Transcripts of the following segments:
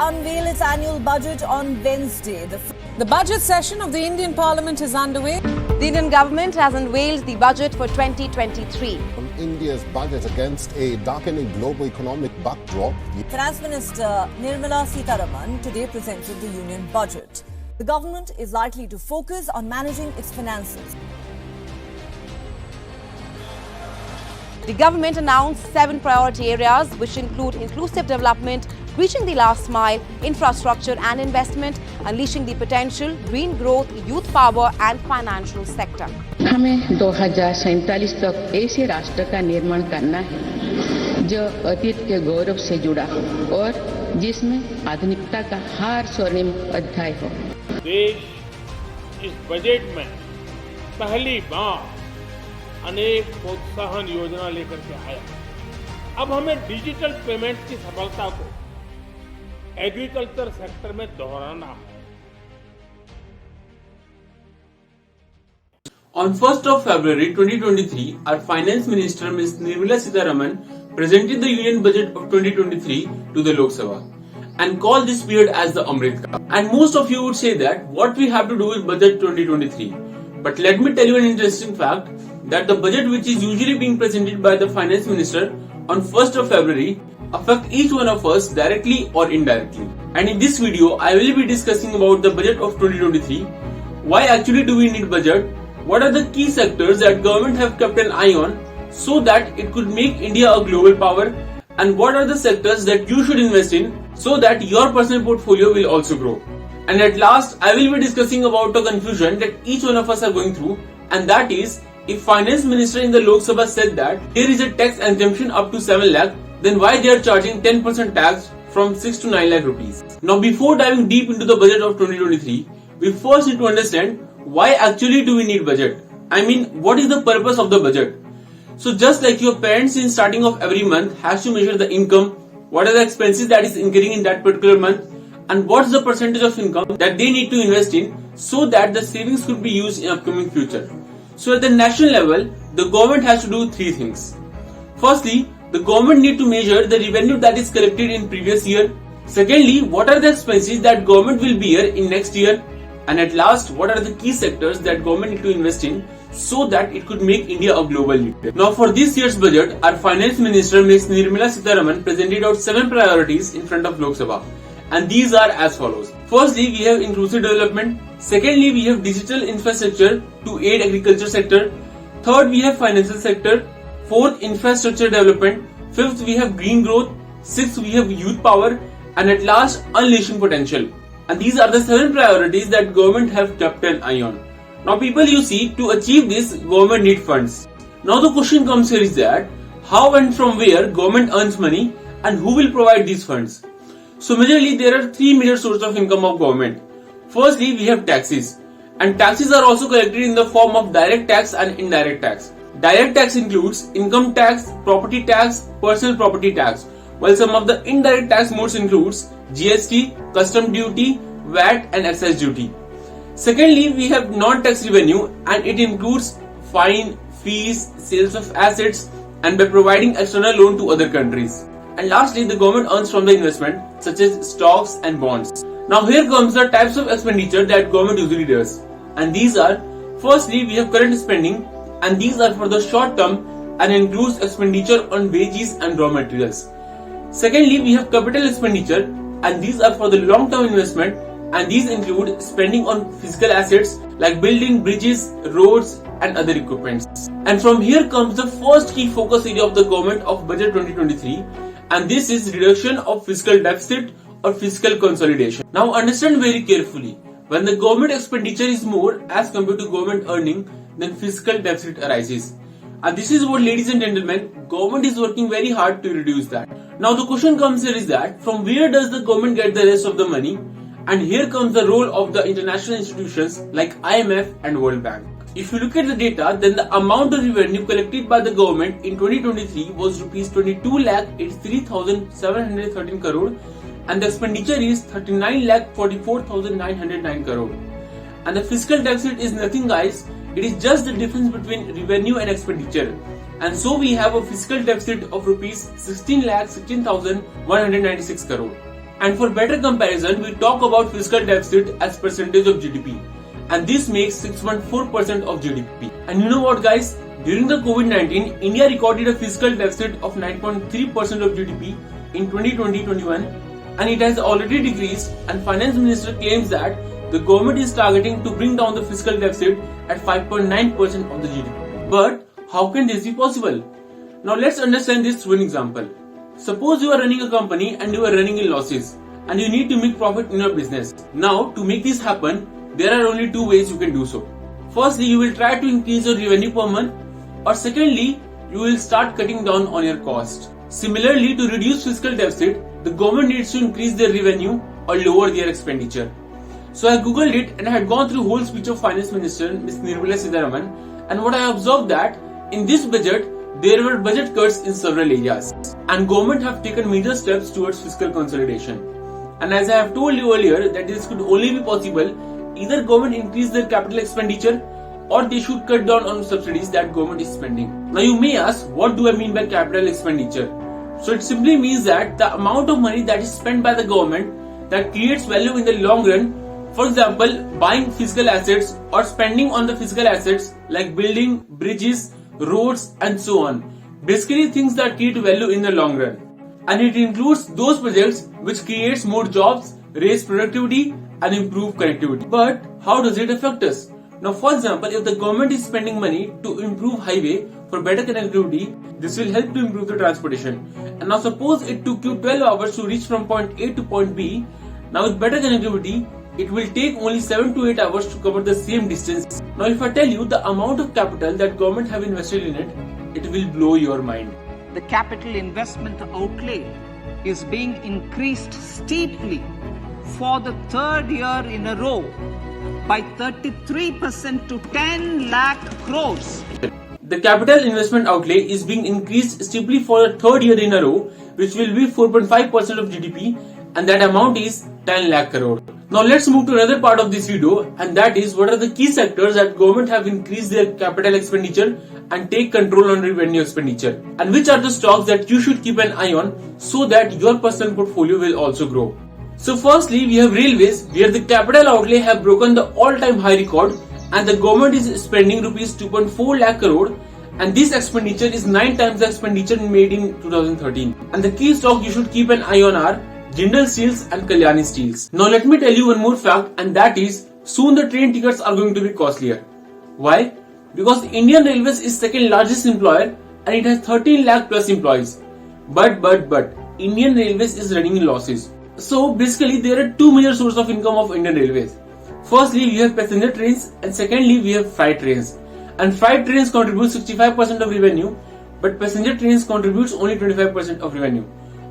unveil its annual budget on Wednesday. The budget session of the Indian Parliament is underway. The Indian government has unveiled the budget for 2023. On India's budget against a darkening global economic backdrop. Finance Minister Nirmala Sitharaman today presented the union budget. The government is likely to focus on managing its finances. The government announced 7 priority areas which include inclusive development, reaching the last mile, infrastructure and investment, unleashing the potential, green growth, youth power and financial sector. हमें 2047 तक ऐसे राष्ट्र का निर्माण करना है जो अतीत के गौरव से जुड़ा और जिसमें आधुनिकता का हर स्वर्णिम अध्याय हो। देश इस बजट में पहली बार अनेक प्रोत्साहन योजना लेकर के आया। अब हमें डिजिटल पेमेंट की सफलता को एग्रीकल्चर सेक्टर में दोहराना है। On 1st of February 2023, our Finance Minister Ms. Nirmala Sitharaman presented the Union Budget of 2023 to the Lok Sabha and called this period as the Amrit Kaal. And most of you would say that what we have to do with Budget 2023. But let me tell you an interesting fact that the budget which is usually being presented by the Finance Minister on 1st of February affect each one of us directly or indirectly. And in this video, I will be discussing about the budget of 2023. Why actually do we need budget? What are the key sectors that government have kept an eye on so that it could make India a global power? And what are the sectors that you should invest in so that your personal portfolio will also grow? And at last, I will be discussing about the confusion that each one of us are going through, and that is, if Finance Minister in the Lok Sabha said that there is a tax exemption up to 7 lakh, then why they are charging 10% tax from 6 to 9 lakh rupees? Now before diving deep into the budget of 2023, we first need to understand why actually do we need budget? I mean, what is the purpose of the budget? So just like your parents in starting of every month has to measure the income, what are the expenses that is incurring in that particular month, and what's the percentage of income that they need to invest in so that the savings could be used in upcoming future. So at the national level, the government has to do 3 things. Firstly, the government need to measure the revenue that is collected in previous year. Secondly, what are the expenses that government will bear in next year? And at last, what are the key sectors that government need to invest in so that it could make India a global leader? Now for this year's budget, our Finance Minister Ms. Nirmala Sitharaman presented out 7 priorities in front of Lok Sabha. And these are as follows. Firstly, we have inclusive development. Secondly, we have digital infrastructure to aid agriculture sector. Third, we have financial sector. Fourth, infrastructure development. Fifth, we have green growth. Sixth, we have youth power. And at last, unleashing potential. And these are the 7 priorities that government have kept an eye on. Now people, you see, to achieve this, government need funds. Now the question comes here is that, how and from where government earns money and who will provide these funds? So majorly there are 3 major sources of income of government. Firstly, we have taxes. And taxes are also collected in the form of direct tax and indirect tax. Direct tax includes income tax, property tax, personal property tax, while some of the indirect tax modes includes GST, custom duty, VAT and excise duty. Secondly, we have non-tax revenue and it includes fine, fees, sales of assets and by providing external loan to other countries. And lastly, the government earns from the investment such as stocks and bonds. Now here comes the types of expenditure that government usually does. And these are, firstly, we have current spending and these are for the short term and includes expenditure on wages and raw materials. Secondly, we have capital expenditure and these are for the long term investment and these include spending on physical assets like building bridges, roads and other equipments. And from here comes the first key focus area of the government of budget 2023. And this is reduction of fiscal deficit or fiscal consolidation. Now understand very carefully, when the government expenditure is more as compared to government earning, then fiscal deficit arises. And this is what, ladies and gentlemen, government is working very hard to reduce that. Now the question comes here is that, from where does the government get the rest of the money? And here comes the role of the international institutions like IMF and World Bank. If you look at the data, then the amount of revenue collected by the government in 2023 was Rs 22,83,713 crore and the expenditure is 39,44,909 crore. And the fiscal deficit is nothing, guys, it is just the difference between revenue and expenditure. And so we have a fiscal deficit of Rs 16,16,196 crore. And for better comparison, we talk about fiscal deficit as percentage of GDP. And this makes 6.4% of GDP. And you know what guys? During the COVID-19, India recorded a fiscal deficit of 9.3% of GDP in 2020-21 and it has already decreased, and Finance Minister claims that the government is targeting to bring down the fiscal deficit at 5.9% of the GDP. But how can this be possible? Now let's understand this through an example. Suppose you are running a company and you are running in losses and you need to make profit in your business. Now to make this happen, there are only two ways you can do so. Firstly, you will try to increase your revenue per month, or secondly, you will start cutting down on your cost. Similarly, to reduce fiscal deficit, the government needs to increase their revenue or lower their expenditure. So I googled it and I had gone through whole speech of Finance Minister Ms. Nirmala Sitharaman, and what I observed that in this budget there were budget cuts in several areas and government have taken major steps towards fiscal consolidation. And as I have told you earlier that this could only be possible either government increase their capital expenditure or they should cut down on subsidies that government is spending. Now you may ask, what do I mean by capital expenditure? So it simply means that the amount of money that is spent by the government that creates value in the long run. For example, buying physical assets or spending on the physical assets like building, bridges, roads and so on. Basically things that create value in the long run. And it includes those projects which creates more jobs, raise productivity and improve connectivity. But how does it affect us? Now for example, if the government is spending money to improve highway for better connectivity, this will help to improve the transportation. And now suppose it took you 12 hours to reach from point A to point B. Now with better connectivity, it will take only 7 to 8 hours to cover the same distance. Now if I tell you the amount of capital that government have invested in it, it will blow your mind. The capital investment outlay is being increased steeply for the third year in a row by 33% to 10 lakh crores. The capital investment outlay is being increased steeply for the third year in a row, which will be 4.5% of GDP, and that amount is 10 lakh crore. Now let's move to another part of this video, and that is what are the key sectors that government have increased their capital expenditure and take control on revenue expenditure, and which are the stocks that you should keep an eye on so that your personal portfolio will also grow. So firstly, we have railways, where the capital outlay have broken the all-time high record and the government is spending rupees 2.4 lakh crore, and this expenditure is 9 times the expenditure made in 2013. And the key stock you should keep an eye on are Jindal Steels and Kalyani Steels. Now let me tell you one more fact, and that is soon the train tickets are going to be costlier. Why? Because Indian Railways is second largest employer and it has 13 lakh plus employees. But Indian Railways is running in losses. So basically there are two major sources of income of Indian Railways. Firstly, we have passenger trains, and secondly we have freight trains. And freight trains contribute 65% of revenue, but passenger trains contributes only 25% of revenue.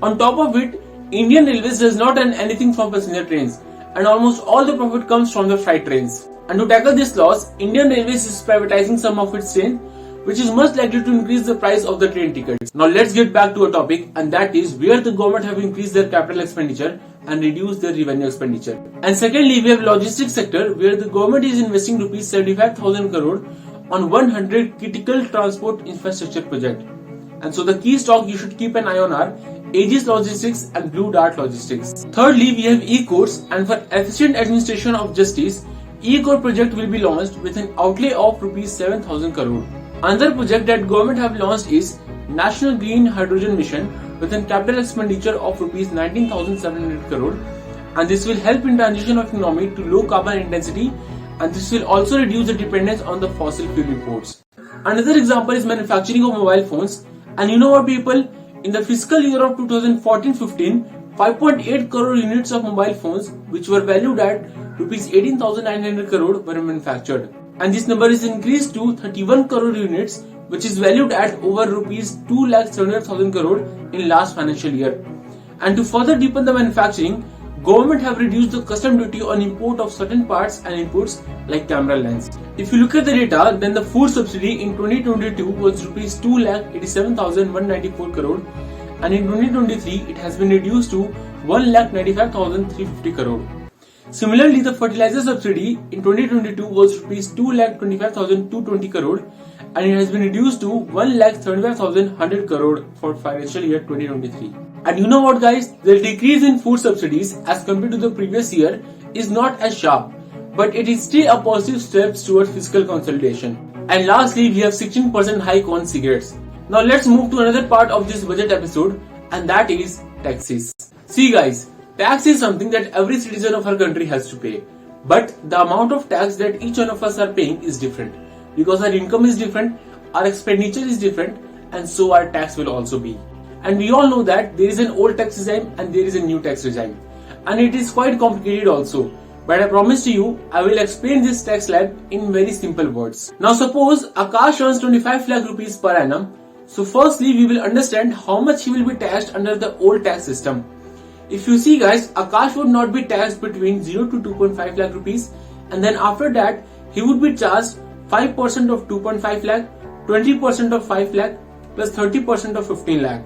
On top of it, Indian Railways does not earn anything from passenger trains, and almost all the profit comes from the freight trains. And to tackle this loss, Indian Railways is privatizing some of its trains, which is much likely to increase the price of the train tickets. Now let's get back to a topic, and that is where the government have increased their capital expenditure and reduced their revenue expenditure. And secondly, we have logistics sector, where the government is investing rupees 75,000 crore on 100 critical transport infrastructure project. And so the key stock you should keep an eye on are Aegis Logistics and Blue Dart Logistics. Thirdly, we have e-courts, and for efficient administration of justice, e-court project will be launched with an outlay of rupees 7,000 crore. Another project that government have launched is National Green Hydrogen Mission with a capital expenditure of rupees 19,700 crore, and this will help in transition of economy to low carbon intensity, and this will also reduce the dependence on the fossil fuel imports. Another example is manufacturing of mobile phones, and you know what people, in the fiscal year of 2014-15, 5.8 crore units of mobile phones which were valued at rupees 18,900 crore were manufactured. And this number is increased to 31 crore units, which is valued at over rupees 2,700,000 crore in last financial year. And to further deepen the manufacturing, government have reduced the custom duty on import of certain parts and inputs like camera lens. If you look at the data, then the food subsidy in 2022 was rupees 2,87,194 crore, and in 2023 it has been reduced to 1,95,350 crore. Similarly, the fertilizer subsidy in 2022 was rupees 2,25,220 crore, and it has been reduced to 1,35,100 crore for financial year 2023. And you know what guys, the decrease in food subsidies as compared to the previous year is not as sharp, but it is still a positive step towards fiscal consolidation. And lastly, we have 16% hike on cigarettes. Now let's move to another part of this budget episode, and that is taxes. See guys, tax is something that every citizen of our country has to pay. But the amount of tax that each one of us are paying is different. Because our income is different, our expenditure is different, and so our tax will also be. And we all know that there is an old tax regime and there is a new tax regime. And it is quite complicated also. But I promise to you, I will explain this tax slab in very simple words. Now suppose Akash earns 25 lakh rupees per annum. So firstly, we will understand how much he will be taxed under the old tax system. If you see guys, Akash would not be taxed between 0 to 2.5 lakh rupees, and then after that, he would be charged 5% of 2.5 lakh, 20% of 5 lakh, plus 30% of 15 lakh.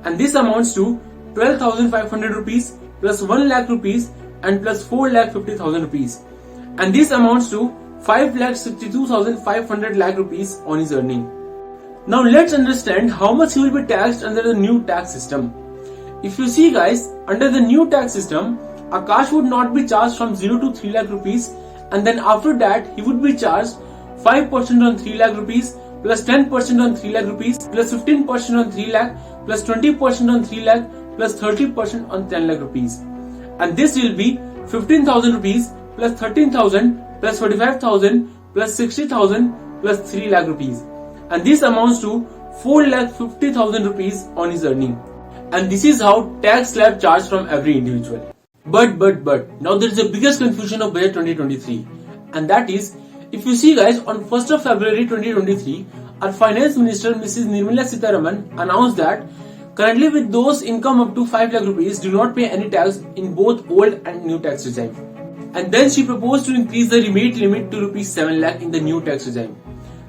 And this amounts to 12,500 rupees plus 1 lakh rupees and plus 4 lakh 50,000 rupees. And this amounts to 5 lakh 62,500 lakh rupees on his earning. Now let's understand how much he will be taxed under the new tax system. If you see guys, under the new tax system, Akash would not be charged from 0 to 3 lakh rupees, and then after that he would be charged 5% on 3 lakh rupees, plus 10% on 3 lakh rupees, plus 15% on 3 lakh, plus 20% on 3 lakh, plus 30% on 10 lakh rupees. And this will be 15,000 rupees, plus 13,000, plus 45,000, plus 60,000, plus 3 lakh rupees. And this amounts to 4 lakh 50,000 rupees on his earning. And this is how tax slab charged from every individual. But now there is the biggest confusion of budget 2023, and that is, if you see guys, on 1st of February 2023, our finance minister Mrs. Nirmala Sitharaman announced that currently with those income up to 5 lakh rupees do not pay any tax in both old and new tax regime. And then she proposed to increase the rebate limit to rupees 7 lakh in the new tax regime.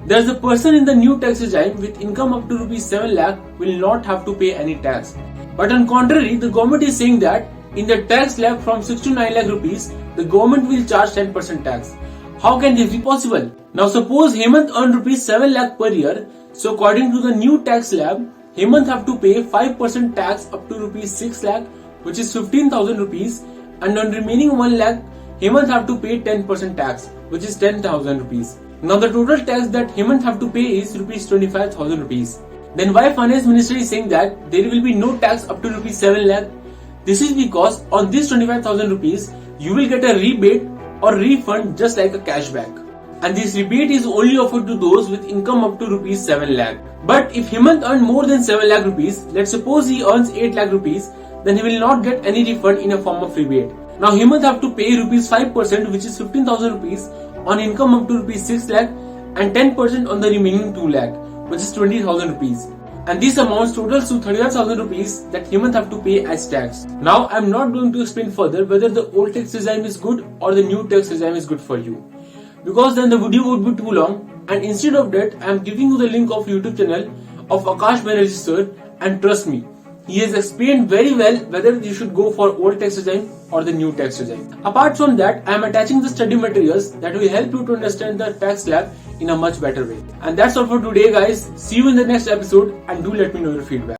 Thus, the person in the new tax regime with income up to rupees 7 lakh will not have to pay any tax. But on contrary, the government is saying that in the tax slab from 6 to 9 lakh rupees, the government will charge 10% tax. How can this be possible? Now suppose Hemant earned rupees 7 lakh per year. So according to the new tax slab, Hemant have to pay 5% tax up to rupees 6 lakh, which is 15,000 rupees, and on remaining 1 lakh, Hemant have to pay 10% tax, which is 10,000 rupees. Now the total tax that Hemant have to pay is rupees 25,000 rupees. Then why finance minister is saying that there will be no tax up to rupees 7 lakh? This is because on this 25,000 rupees, you will get a rebate or refund just like a cashback. And this rebate is only offered to those with income up to rupees 7 lakh. But if Hemant earned more than 7 lakh rupees, let's suppose he earns 8 lakh rupees, then he will not get any refund in a form of rebate. Now Hemant have to pay rupees 5%, which is 15,000 rupees on income up to rupees 6 lakh, and 10% on the remaining 2 lakh, which is 20,000 rupees. And this amounts totals to 35,000 rupees that Hemant have to pay as tax. Now I am not going to explain further whether the old tax regime is good or the new tax regime is good for you, because then the video would be too long, and instead of that I am giving you the link of YouTube channel of Akash Bannerjee sir, and trust me, he has explained very well whether you should go for old tax regime or the new tax regime. Apart from that, I am attaching the study materials that will help you to understand the tax slab in a much better way. And that's all for today guys. See you in the next episode, and do let me know your feedback.